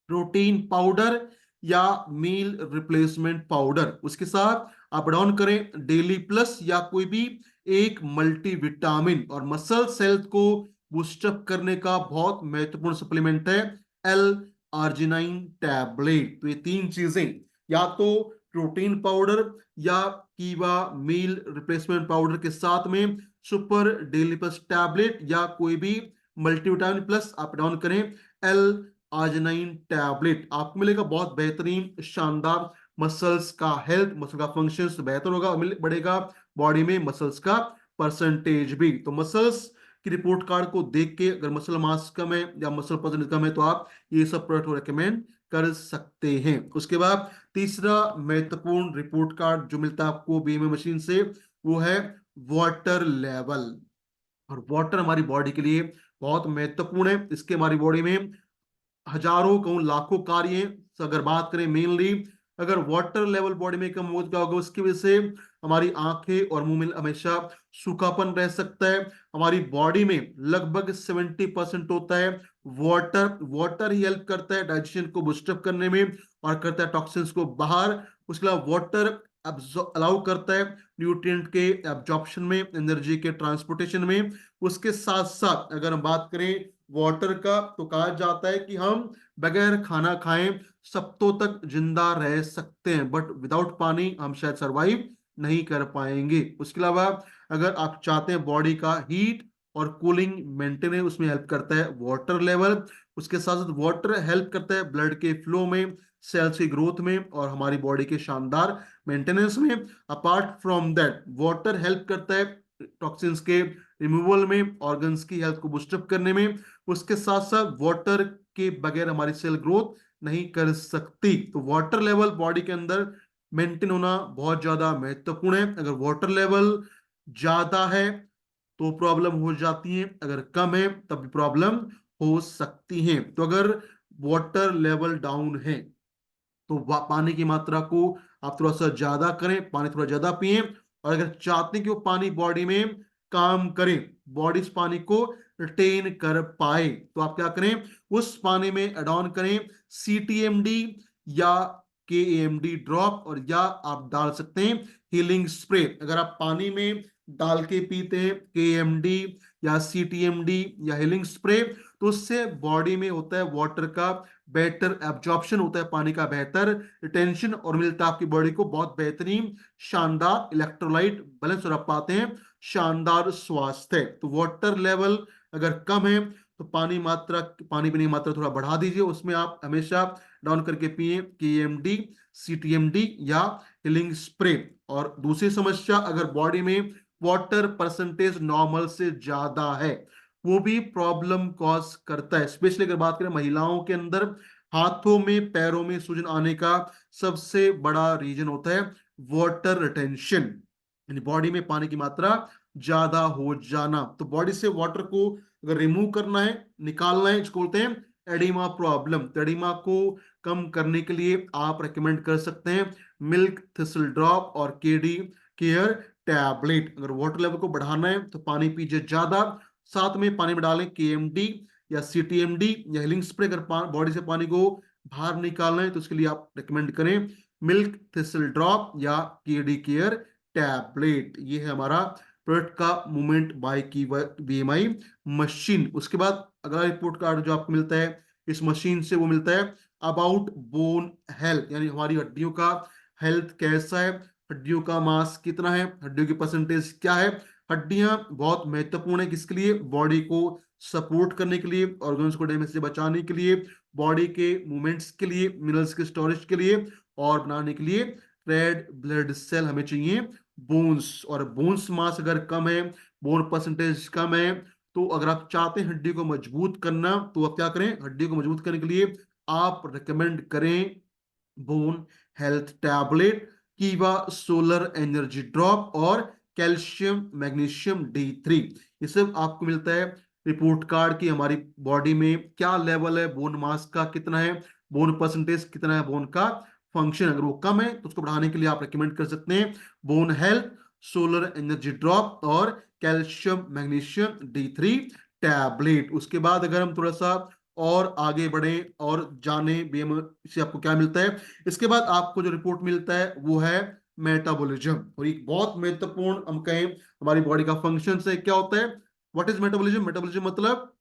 प्रोटीन पाउडर या मील रिप्लेसमेंट पाउडर। उसके साथ आप डाउन करें डेली प्लस या कोई भी एक मल्टीविटामिन। और मसल हेल्थ को बूस्टअप करने का बहुत महत्वपूर्ण सप्लीमेंट है एल आर्जिनाइन टैबलेट। तो ये तीन चीजें, या तो प्रोटीन पाउडर या कीवा मील रिप्लेसमेंट पाउडर के साथ में सुपर डेली प्लस टैबलेट या कोई भी मल्टीविटामिन प्लस आप डाउन करें एल आर्जिनाइन टैबलेट, आपको मिलेगा बहुत बेहतरीन शानदार मसल्स का हेल्थ, मसल का फंक्शंस बेहतर होगा, बढ़ेगा बॉडी में मसल्स का परसेंटेज भी। तो मसल्स की रिपोर्ट कार्ड को देख के अगर मसल मास कम है या मसल परसेंटेज कम है तो आप ये सब प्रोडक्ट रेकमेंड कर सकते हैं। उसके बाद तीसरा महत्वपूर्ण रिपोर्ट कार्ड जो मिलता है आपको बीएमआई मशीन से वो है वाटर लेवल। और वाटर हमारी बॉडी के लिए बहुत महत्वपूर्ण है, इसके हमारी बॉडी में हजारों कहूं लाखों कार्य हैं। तो अगर बात करें मेनली, अगर वाटर लेवल बॉडी में कम हो क्या होगा, उसकी वजह से हमारी आंखें और मुंह में हमेशा सूखापन रह सकता है। हमारी बॉडी में लगभग 70% होता है वाटर। वाटर ही हेल्प करता है डाइजेशन को बूस्टअप करने में और करता है टॉक्सिन्स को बाहर। उसके अलावा वाटर अलाउ करता है न्यूट्रिएंट के एब्जॉर्प्शन में, एनर्जी के ट्रांसपोर्टेशन में। उसके साथ साथ अगर हम बात करें वाटर का तो कहा जाता है कि हम बगैर खाना खाएं सप्तों तक जिंदा रह सकते हैं, बट विदाउट पानी हम शायद सरवाइव नहीं कर पाएंगे। उसके अलावा अगर आप चाहते हैं बॉडी का हीट और कूलिंग मेंटेन है, उसमें हेल्प करता है वाटर लेवल। उसके साथ साथ वाटर हेल्प करता है ब्लड के फ्लो में, सेल्स की ग्रोथ में और हमारी बॉडी के शानदार मेंटेनेंस में। Apart from that water help करता है टॉक्सिन्स के रिमूवल में, ऑर्गन्स की हेल्थ को बूस्टअप करने में। उसके साथ साथ वाटर के बगैर हमारी सेल ग्रोथ नहीं कर सकती। तो वाटर लेवल बॉडी के अंदर मेंटेन होना बहुत ज्यादा महत्वपूर्ण है। अगर वाटर लेवल ज्यादा है तो प्रॉब्लम हो जाती है, अगर कम है तब भी प्रॉब्लम हो सकती है। तो अगर वाटर लेवल डाउन है, तो पानी की मात्रा को आप थोड़ा सा ज्यादा करें, पानी थोड़ा ज्यादा पिए। और अगर चाहते हैं कि वो पानी बॉडी में काम करे, बॉडी इस पानी को रिटेन कर पाए, तो आप क्या करें, उस पानी में एड ऑन करें CTMD या KEMD ड्रॉप, और या आप डाल सकते हैं हीलिंग स्प्रे। अगर आप पानी में डाल के पीते हैं KEMD या CTMD या हीलिंग स्प्रे, तो उससे बॉडी में होता है वाटर का बेटर एब्जॉर्प्शन, होता है पानी का बेहतर रिटेंशन, और मिलता है आपकी बॉडी को बहुत बेहतरीन शानदार इलेक्ट्रोलाइट बैलेंस, और आप पाते हैं शानदार स्वास्थ्य। तो वाटर लेवल अगर कम है तो पानी पीने की मात्रा थोड़ा बढ़ा दीजिए, उसमें आप हमेशा डाउन करके पिए KMD CTMD या हीलिंग स्प्रे। और दूसरी समस्या, अगर बॉडी में वाटर परसेंटेज नॉर्मल से ज्यादा है, वो भी प्रॉब्लम कॉज करता है। स्पेशली अगर बात करें महिलाओं के अंदर, हाथों में पैरों में सूजन आने का सबसे बड़ा रीजन होता है वाटर रिटेंशन, यानी बॉडी में पानी की मात्रा ज्यादा हो जाना। तो बॉडी से वाटर को अगर रिमूव करना है, निकालना है, इसको बोलते हैं एडिमा प्रॉब्लम। तो एडिमा को कम करने के लिए आप रेकमेंड कर सकते हैं मिल्क थिसल ड्रॉप और केडी केयर टैबलेट। अगर वाटर लेवल को बढ़ाना है तो पानी पीजिए ज्यादा, साथ में पानी में डालें KMD या CTMD या हीलिंग स्प्रे। अगर बॉडी से पानी को बाहर निकालना है तो उसके लिए आप रेकमेंड करें मिल्क थिसल ड्रॉप या केडी केयर टैबलेट। ये है हमारा प्रोडक्ट का मूवमेंट बाय की BMI मशीन। उसके बाद अगला रिपोर्ट कार्ड जो आपको मिलता है इस मशीन से, वो मिलता है अबाउट बोन हेल्थ, यानी हमारी हड्डियों का हेल्थ कैसा है, हड्डियों का मास कितना है, हड्डियों की परसेंटेज क्या है। हड्डियां बहुत महत्वपूर्ण है, किसके लिए, बॉडी को सपोर्ट करने के लिए, ऑर्गन्स को डैमेज से बचाने के लिए, बॉडी के मूवमेंट्स के लिए, मिनरल्स के स्टोरेज के लिए, और बनाने के लिए रेड ब्लड सेल हमें चाहिए बोन्स। और बोन्स मास अगर कम है, बोन परसेंटेज कम है, तो अगर आप चाहते हैं हड्डी को मजबूत करना, तो आप क्या करें, हड्डी को मजबूत करने के लिए आप रिकमेंड करें बोन हेल्थ टैबलेट, कीवा सोलर एनर्जी ड्रॉप और कैल्शियम मैग्नीशियम D3। ये सब आपको मिलता है रिपोर्ट कार्ड की हमारी बॉडी में क्या लेवल है बोन मास का, कितना है बोन परसेंटेज, कितना है बोन का फंक्शन। अगर वो कम है तो उसको बढ़ाने के लिए आप रेकमेंड कर सकते हैं bone health solar energy drop और कैल्शियम मैग्नीशियम D3 टैबलेट। उसके बाद अगर हम थोड़ा सा और आगे बढ़े और जाने BMI से आपको क्या मिलता है, इसके बाद आपको जो रिपोर्ट मिलता है वो है मेटाबॉलिज्म। और एक बहुत महत्वपूर्ण हम कहें हमारी बॉडी का फंक्शन है, क्या होता है, व्हाट इज मेटाबॉलिज्म। मेटाबॉलिज्म मतलब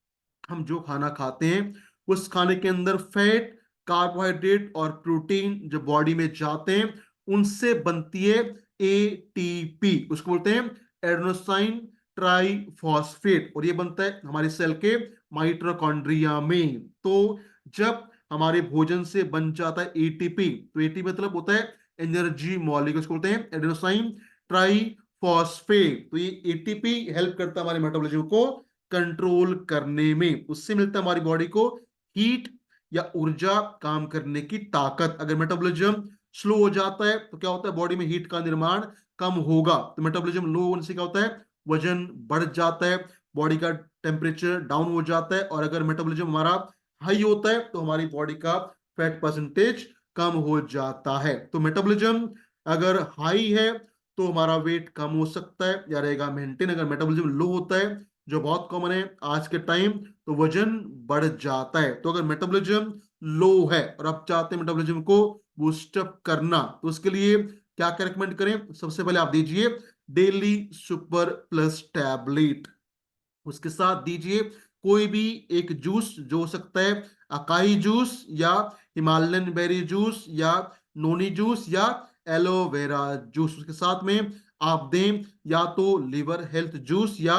हम जो खाना खाते हैं उस खाने के अंदर फैट, कार्बोहाइड्रेट और प्रोटीन जो बॉडी में जाते हैं उनसे बनती है ATP, उसको बोलते हैं एडेनोसाइन ट्राइफॉस्फेट, और ये बनता है हमारे सेल के माइटोकॉन्ड्रिया में। तो जब हमारे भोजन से बन जाता है ATP, तो ATP मतलब होता है एनर्जी मॉलिक्यूल, उसको बोलते हैं एडेनोसाइन ट्राइफॉस्फेट। तो ये ATP हेल्प करता है हमारे मेटाबॉलिज्म को कंट्रोल करने में, उससे मिलता है हमारी बॉडी को हीट या ऊर्जा, काम करने की ताकत। अगर मेटाबॉलिज्म स्लो हो जाता है तो क्या होता है, बॉडी में हीट का निर्माण कम होगा। तो मेटाबॉलिज्म लो होने से क्या होता है, वजन बढ़ जाता है, बॉडी का टेम्परेचर डाउन हो जाता है। और अगर मेटाबॉलिज्म हमारा हाई होता है तो हमारी बॉडी का फैट परसेंटेज कम हो जाता है। तो मेटाबॉलिज्म अगर हाई है तो हमारा वेट कम हो सकता है या रहेगा मेंटेन। अगर मेटाबॉलिज्म लो होता है, जो बहुत कॉमन है आज के टाइम, तो वजन बढ़ जाता है। तो अगर मेटाबॉलिज्म लो है और आप चाहते हैं मेटाबॉलिज्म को बूस्टअप करना, तो उसके लिए क्या क्या रिकमेंड करें, सबसे पहले आप दीजिए डेली सुपर प्लस टैबलेट। उसके साथ दीजिए कोई भी एक जूस, जो हो सकता है अकाई जूस या हिमालयन बेरी जूस या नोनी जूस या एलोवेरा जूस। उसके साथ में आप दें या तो लिवर हेल्थ जूस या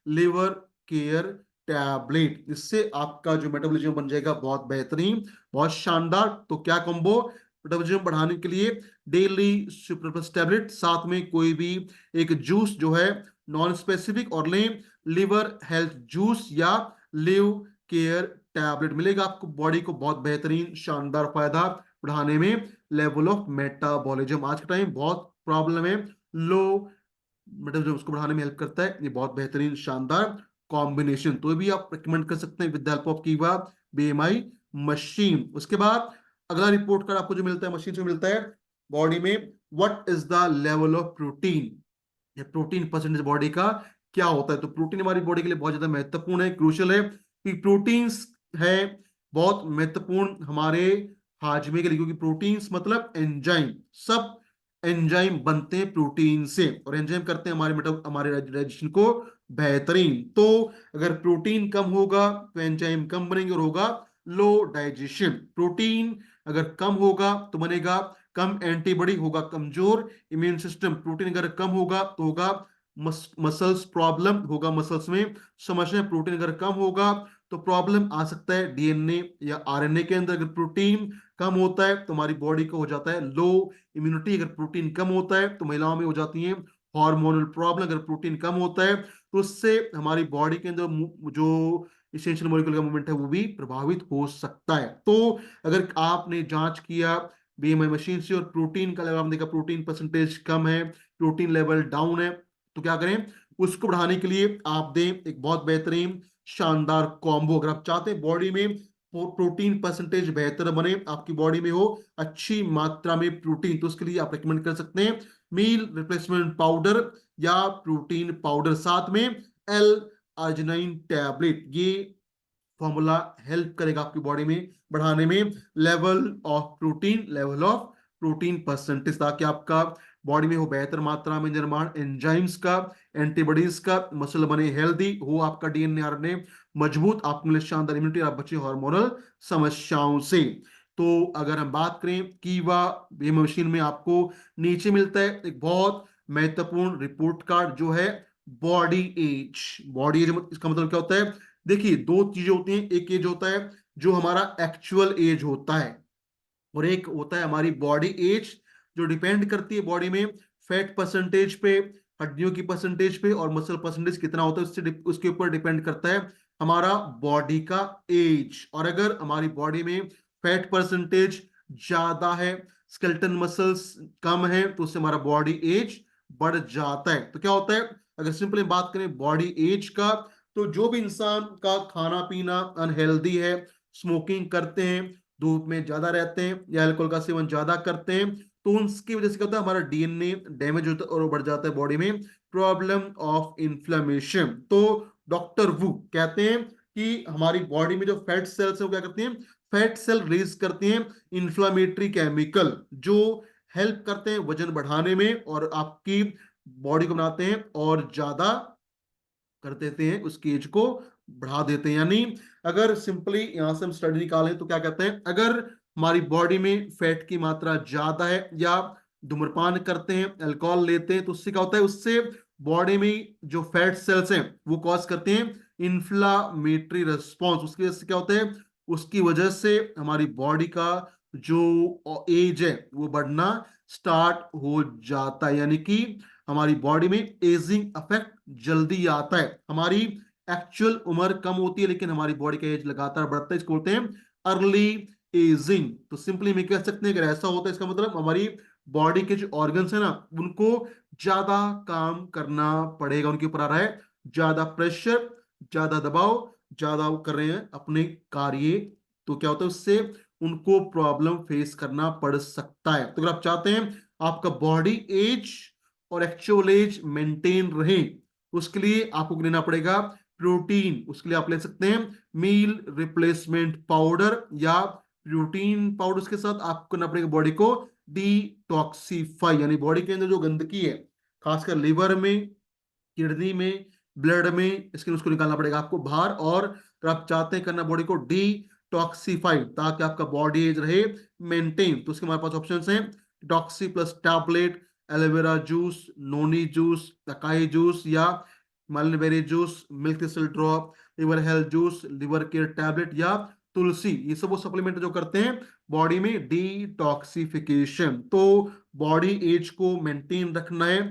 लिवर केयर टैबलेट। इससे आपका जो मेटाबॉलिज्म बन जाएगा बहुत बेहतरीन, बहुत शानदार। तो क्या कॉम्बो, मेटाबॉलिज्म बढ़ाने के लिए डेली सुपर प्लस टैबलेट, साथ में कोई भी एक जूस जो है नॉन स्पेसिफिक, और लें लिवर हेल्थ जूस या लिव केयर टैबलेट। मिलेगा आपको बॉडी को बहुत बेहतरीन शानदार फायदा बढ़ाने में लेवल ऑफ मेटाबॉलिज्म। आज के टाइम बहुत प्रॉब्लम है लो मेटाबॉलिज्म, उसको बढ़ाने में हेल्प करता है ये बहुत बेहतरीन शानदार कॉम्बिनेशन। तो भी आप रिकमेंड कर सकते हैं विद द हेल्प ऑफ कीवा BMI मशीन। उसके बाद अगला रिपोर्ट कार्ड आपको जो मिलता है मशीन से मिलता है बॉडी में, what is the level of protein, या प्रोटीन परसेंटेज बॉडी का क्या होता है। तो प्रोटीन हमारी बॉडी के लिए बहुत ज्यादा महत्वपूर्ण है, क्रूशियल है, कि प्रोटीन्स है बहुत महत्वपूर्ण हमारे हाजमे के लिए, क्योंकि प्रोटीन्स मतलब एंजाइम, सब एंजाइम बनते हैं प्रोटीन से, और एंजाइम करते हैं हमारे डाइजेशन को बेहतरीन। तो अगर प्रोटीन कम होगा तो एंजाइम कम बनेंगे और होगा लो डाइजेशन। प्रोटीन अगर कम होगा तो बनेगा कम एंटीबॉडी, होगा कमजोर इम्यून सिस्टम। प्रोटीन अगर कम होगा तो होगा मसल्स प्रॉब्लम, होगा मसल्स में समस्या। प्रोटीन अगर कम होगा तो प्रॉब्लम आ सकता है डीएनए या आरएनए के अंदर। अगर प्रोटीन कम होता है तो हमारी बॉडी को हो जाता है लो इम्यूनिटी। अगर प्रोटीन कम होता है तो महिलाओं में हो जाती है हार्मोनल प्रॉब्लम। अगर प्रोटीन कम होता है तो उससे हमारी बॉडी के अंदर जो इसेंशियल मॉलिक्यूल का मूवमेंट है वो भी प्रभावित हो सकता है। तो अगर आपने जांच किया बीएमआई मशीन से और प्रोटीन का लेवल आपने देखा प्रोटीन परसेंटेज कम है, प्रोटीन लेवल डाउन है, तो क्या करें, उसको बढ़ाने के लिए आप दें एक बहुत बेहतरीन शानदार कॉम्बो। अगर आप चाहते हैं बॉडी में प्रोटीन परसेंटेज बेहतर बने, आपकी बॉडी में हो अच्छी मात्रा में प्रोटीन, तो उसके लिए आप रेकमेंड कर सकते हैं मील रिप्लेसमेंट पाउडर या प्रोटीन पाउडर, साथ में एल अर्जिनाइन टैबलेट। ये फॉर्मूला हेल्प करेगा आपकी बॉडी में बढ़ाने में लेवल ऑफ प्रोटीन परसेंटेज, ताकि आपका बॉडी में हो बेहतर मात्रा में निर्माण एंजाइम्स का, एंटीबॉडीज का, मसल बने हेल्दी हो, आपका डीएनए आरएनए मजबूत, आपके लिए शानदार इम्यूनिटी, आप बचे हार्मोनल समस्याओं से। तो अगर हम बात करें कीवा ये मशीन में, आपको नीचे मिलता है एक बहुत महत्वपूर्ण रिपोर्ट कार्ड जो है बॉडी एज। बॉडी एज इसका मतलब क्या होता है, देखिए दो चीजें होती हैं, एक एज होता है जो हमारा एक्चुअल एज होता है, और एक होता है हमारी बॉडी एज जो डिपेंड करती है बॉडी में फैट परसेंटेज पे, हड्डियों की परसेंटेज पे, और मसल परसेंटेज कितना होता है उससे उसके ऊपर डिपेंड करता है हमारा बॉडी का एज। और अगर हमारी बॉडी में फैट परसेंटेज ज्यादा है, स्केलेटन मसल्स कम है, तो उससे हमारा बॉडी एज बढ़ जाता है। तो क्या होता है, अगर सिंपली बात करें बॉडी एज का, तो जो भी इंसान का खाना पीना अनहेल्दी है, स्मोकिंग करते हैं, धूप में ज्यादा रहते हैं, या अल्कोहल का सेवन ज्यादा करते हैं, तो उसकी वजह से क्या होता है हमारा डीएनए डैमेज होता है और बढ़ जाता है बॉडी में प्रॉब्लम ऑफ इन्फ्लेमेशन। तो डॉक्टर वू कहते हैं कि हमारी बॉडी में जो फैट सेल्स है वो क्या करती हैं, फैट सेल रिलीज करती हैं इन्फ्लामेटरी केमिकल जो हेल्प करते हैं वजन बढ़ाने में और आपकी बॉडी को बनाते हैं और ज्यादा कर देते हैं, उसकी एज को बढ़ा देते हैं। यानी अगर सिंपली यहां से हम स्टडी निकालें तो क्या कहते हैं, अगर हमारी बॉडी में फैट की मात्रा ज्यादा है या धूम्रपान करते हैं, अल्कोहल लेते हैं, तो उससे क्या होता है, उससे बॉडी में जो फैट सेल्स हैं वो कॉज करते हैं इन्फ्लामेटरी रेस्पॉन्स। उसकी वजह से क्या होता है, उसकी वजह से हमारी बॉडी का जो एज है वो बढ़ना स्टार्ट हो जाता है। यानी कि हमारी बॉडी में एजिंग इफेक्ट जल्दी आता है। हमारी एक्चुअल उम्र कम होती है लेकिन हमारी बॉडी का एज लगातार बढ़ता है, इसको बोलते हैं अर्ली एजिंग। तो सिंपली मैं कह सकते हैं अगर ऐसा होता है इसका मतलब हमारी बॉडी के जो ऑर्गन्स है ना उनको ज्यादा काम करना पड़ेगा, उनके ऊपर आ रहा है ज्यादा प्रेशर, ज्यादा दबाव, ज्यादा वो कर रहे हैं अपने कार्य। तो क्या होता है उससे उनको प्रॉब्लम फेस करना पड़ सकता है। तो अगर आप चाहते हैं आपका बॉडी एज और एक्चुअल एज मेंटेन रहे, उसके लिए आपको लेना पड़ेगा प्रोटीन। उसके लिए आप ले सकते हैं मील रिप्लेसमेंट पाउडर या प्रोटीन पाउडर। उसके साथ आपको करना पड़ेगा बॉडी को डिटॉक्सीफाई, यानी बॉडी के अंदर जो गंदगी है खासकर लिवर में, किडनी में, ब्लड में, इसके उसको निकालना पड़ेगा आपको बाहर। और अगर आप चाहते हैं करना बॉडी को डिटॉक्सीफाई ताकि आपका बॉडी एज रहे मेंटेन, तो उसके हमारे पास ऑप्शंस हैं doxy plus tablet, aloe vera juice, noni juice, acai juice या mulberry juice, milk thistle drop, liver health juice, liver care tablet या तुलसी। ये सब वो सप्लीमेंट जो करते हैं बॉडी में डिटॉक्सिफिकेशन। तो बॉडी एज को मेंटेन रखना है,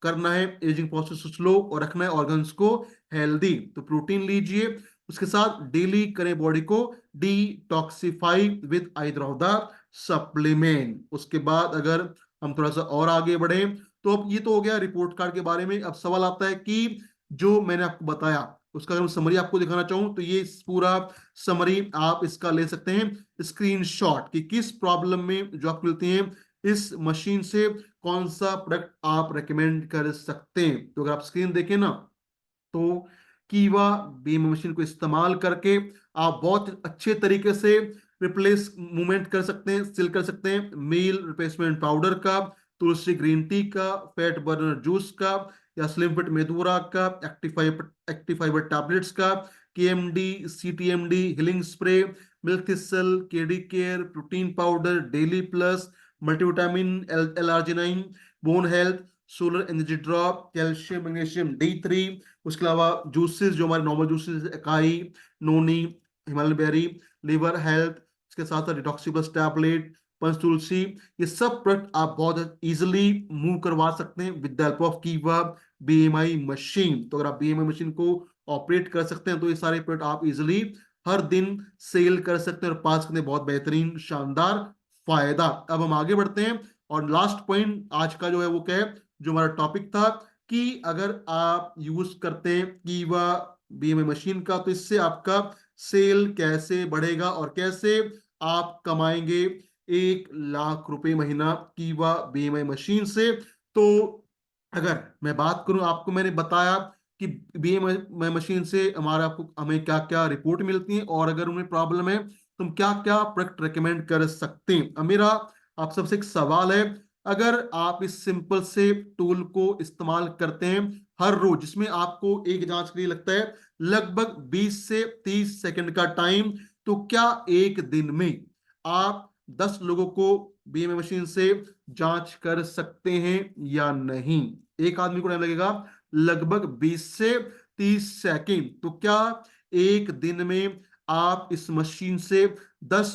करना है एजिंग प्रोसेस स्लो और रखना है ऑर्गन्स को हेल्दी, तो प्रोटीन लीजिए, उसके साथ डेली करें बॉडी को detoxify with either of the supplement. उसके बाद अगर हम थोड़ा सा और आगे बढ़े तो अब ये तो हो गया रिपोर्ट कार्ड के बारे में। अब सवाल आता है कि जो मैंने आपको बताया उसका अगर मैं समरी आपको दिखाना चाहूँ तो ये पूरा समरी आप इसका ले सकते हैं स्क्रीनशॉट कि किस प्रॉब्लम में जो आपको मिलती है इस मशीन से कौन सा प्रोडक्ट आप रेकमेंड कर सकते हैं। तो अगर आप स्क्रीन देखें ना, तो कीवा बीम मशीन को इस्तेमाल करके आप बहुत अच्छे तरीके से रिप्लेस मूवमेंट कर सकते हैं, सिल कर सकते हैं मील रिप्लेसमेंट पाउडर का, तुलसी ग्रीन टी का, फैट बर्नर जूस का, या स्लिम फिट मेदुरा का, एक्टिव फाइबर टैबलेट्स का, KMD, CTMD, healing spray, milk thistle, KD care, protein powder, daily plus, multivitamin, L arginine, bone health, solar energy drop, calcium magnesium D3, उसके अलावा juices जो हमारे normal juices acai, noni, Himalayan berry, liver health, इसके साथ साथ डिटॉक्सिबस tablet, पंच तुलसी, ये सब product आप बहुत इजीली मूव करवा सकते हैं विद द हेल्प ऑफ कीवा बीएमआई मशीन। तो अगर आप बीएमआई मशीन को ऑपरेट कर सकते हैं तो ये सारे प्रोडक्ट आप इजीली हर दिन सेल कर सकते हैं और पास करने बहुत बेहतरीन शानदार फायदा। अब हम आगे बढ़ते हैं और लास्ट पॉइंट आज का जो है वो क्या है, जो हमारा टॉपिक था कि अगर आप यूज करते हैं कीवा बीएमआई मशीन का तो इससे आपका सेल कैसे बढ़ेगा और कैसे आप कमाएंगे 1 लाख रुपए महीना कीवा बीएमआई मशीन से। तो अगर मैं बात करूं, आपको मैंने बताया कि बीएमआई मशीन से हमें क्या क्या रिपोर्ट मिलती है और अगर उन्हें प्रॉब्लम है तो हम क्या क्या प्रोडक्ट रेकमेंड कर सकते हैं। अब मेरा आप सबसे एक सवाल है, अगर आप इस सिंपल से टूल को इस्तेमाल करते हैं हर रोज, जिसमें आपको एक जांच के लिए लगता है लगभग 20 से 30 सेकंड का टाइम, तो क्या एक दिन में आप 10 लोगों को बीएमआई मशीन से जांच कर सकते हैं या नहीं? एक आदमी को टाइम लगेगा लगभग 20 से 30 सेकंड, तो क्या एक दिन में आप इस मशीन से 10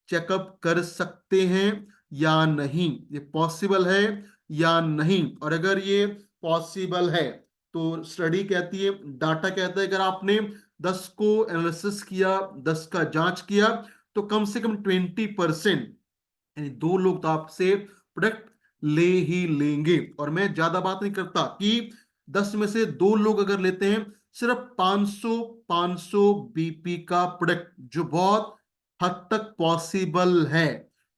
चेकअप कर सकते हैं या नहीं? ये पॉसिबल है या नहीं? और अगर ये पॉसिबल है तो स्टडी कहती है, डाटा कहता है, अगर आपने 10 को एनालिसिस किया, 10 का जांच किया, तो कम से कम 20% यानी 2 लोग तो आपसे प्रोडक्ट ले ही लेंगे। और मैं ज्यादा बात नहीं करता कि 10 में से 2 लोग अगर लेते हैं सिर्फ 500 बीपी का प्रोडक्ट, जो बहुत हद तक पॉसिबल है,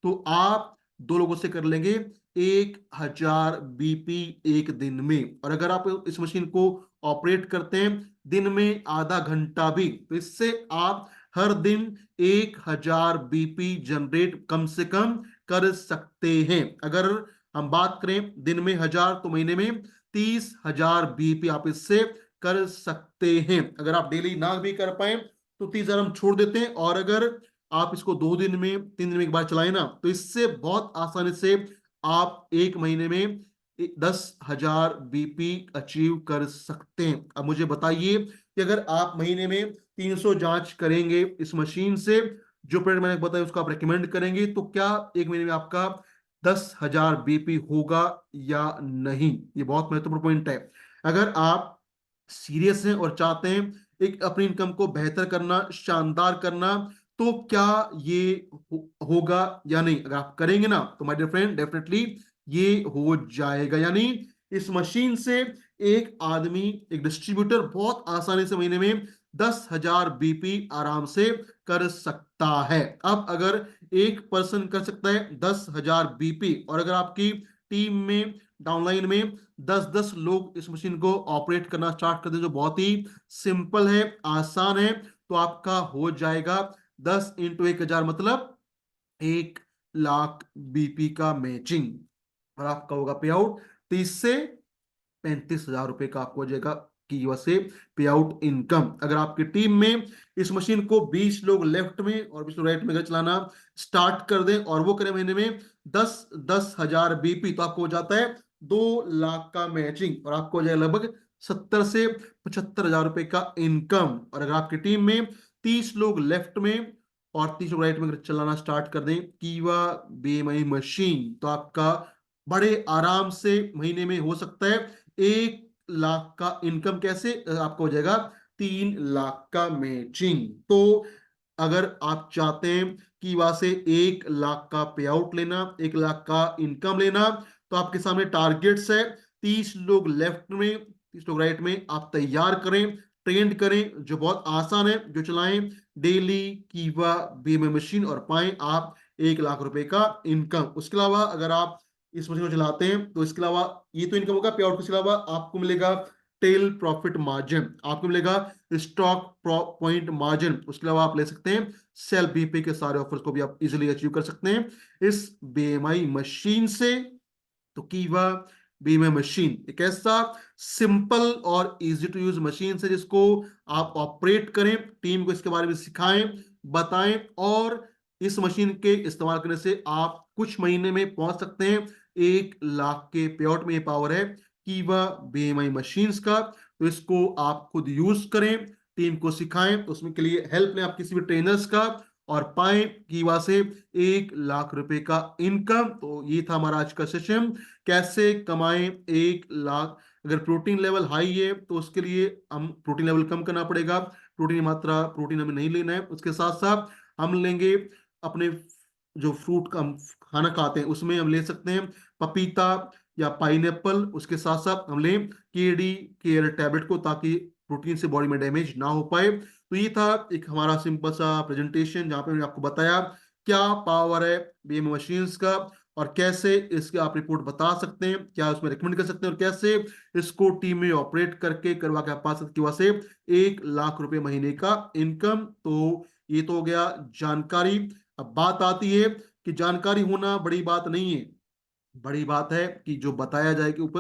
तो आप 2 लोगों से कर लेंगे 1000 बीपी एक दिन में। और अगर आप इस मशीन को ऑपरेट करते हैं दिन में आधा घंटा भी, तो इससे आप हर दिन 1000 बीपी जनरेट कम से कम कर सकते हैं। अगर हम बात करें दिन में 1000, तो महीने में 30,000 बीपी आप इससे कर सकते हैं। अगर आप डेली ना भी कर पाए तो 30,000 हम छोड़ देते हैं, और अगर आप इसको 2 दिन में 3 दिन में एक बार चलाएं ना, तो इससे बहुत आसानी से आप एक महीने में 10,000 बीपी अचीव कर सकते हैं। अब मुझे बताइए कि अगर आप महीने में 300 जांच करेंगे इस मशीन से, जो प्रोडक्ट मैंने बताया उसको आप रेकमेंड करेंगे, तो क्या एक महीने में आपका 10,000 बीपी होगा या नहीं? ये बहुत महत्वपूर्ण पॉइंट है। अगर आप सीरियस हैं और चाहते हैं एक अपनी इनकम को बेहतर करना, शानदार करना, तो क्या ये होगा या नहीं? अगर आप करेंगे ना तो माय डियर फ्रेंड डेफिनेटली ये हो जाएगा। यानी इस मशीन से एक आदमी, एक डिस्ट्रीब्यूटर बहुत आसानी से महीने में 10,000 बीपी आराम से कर सकता है। अब अगर एक पर्सन कर सकता है 10,000 बीपी, और अगर आपकी टीम में डाउनलाइन में 10-10 लोग इस मशीन को ऑपरेट करना स्टार्ट कर दे, जो बहुत ही सिंपल है, आसान है, तो आपका हो जाएगा 10 इंटू 1,000 मतलब 1 लाख बीपी का मैचिंग, और आपका होगा पे आउट 30 से 35 हजार रुपए का आपको हो जाएगा की वजह से पे आउट इनकम। अगर आपकी टीम में इस मशीन को 20 लोग लेफ्ट में और 20 लोग राइट में अगर चलाना स्टार्ट कर दें और वो करें महीने में 10,000 बीपी, तो आपको हो जाता है 2 लाख का मैचिंग, और आपको हो जाएगा लगभग 70 से 75 हजार रुपए का इनकम। और अगर आपकी टीम में 30 लोग लेफ्ट में और 30 लोग राइट में अगर चलाना स्टार्ट कर दें कीवा बीएमआई मशीन, तो आपका बड़े आराम से महीने में हो सकता है 1 लाख का इनकम। कैसे? आपको हो जाएगा 3 लाख का मैचिंग। तो अगर आप चाहते हैं कि वहां से 1 लाख का पे आउट लेना, 1 लाख का इनकम लेना, तो आपके सामने टारगेट्स है 30 लोग लेफ्ट में 30 लोग राइट में आप तैयार करें, ट्रेंड करें, जो बहुत आसान है, जो चलाएं डेली कीवा बीएमआई मशीन और पाएं आप 1 लाख रुपए का इनकम। उसके अलावा अगर आप इस मशीन को चलाते हैं तो इसके अलावा ये तो इनकम होगा पे आउट, इसके अलावा आपको मिलेगा टेल प्रॉफिट मार्जिन, आपको मिलेगा स्टॉक पॉइंट मार्जिन। उसके अलावा आप ले सकते हैं सेल्फ बीपी के सारे ऑफर्स को भी आप इजीली अचीव कर सकते हैं इस बीएमआई मशीन से। तो कीवा बीमे मशीन एक ऐसा सिंपल और इजी टू यूज मशीन है जिसको आप ऑपरेट करें, टीम को इसके बारे में सिखाएं, बताएं, और इस मशीन के इस्तेमाल करने से आप कुछ महीने में पहुंच सकते हैं 1 लाख के पे आउट में। ये पावर है कीवा बीएमआई मशीन्स का। तो इसको आप खुद यूज करें, टीम को सिखाएं, तो उसमें के लिए हेल्प लें आप किसी भी ट्रेनर्स का, और पाएं कीवा से 1 लाख रुपए का इनकम। तो ये था हमारा आज का सेशन, कैसे कमाएं 1 लाख। अगर प्रोटीन लेवल हाई है तो उसके लिए हम प्रोटीन लेवल कम करना पड़ेगा, प्रोटीन की मात्रा प्रोटीन हमें नहीं लेना है। उसके साथ साथ हम लेंगे अपने जो फ्रूट का हम खाना खाते हैं उसमें हम ले सकते हैं पपीता या पाइनएप्पल। उसके साथ साथ हम लें केडी केयर टैबलेट को, ताकि प्रोटीन से बॉडी में डैमेज ना हो पाए। तो ये था एक हमारा सिंपल सा प्रेजेंटेशन जहां पे मैंने आपको बताया क्या पावर है बीएमए मशीन्स का, और कैसे इसके आप रिपोर्ट बता सकते हैं, क्या उसमें रिकमेंड कर सकते हैं, और कैसे इसको टीम में ऑपरेट करके करवा के आप पा सकते हैं से 1 लाख रुपए महीने का इनकम। तो ये तो हो गया जानकारी। अब बात आती है कि जानकारी होना बड़ी बात नहीं है, बड़ी बात है कि जो बताया जाए कि ऊपर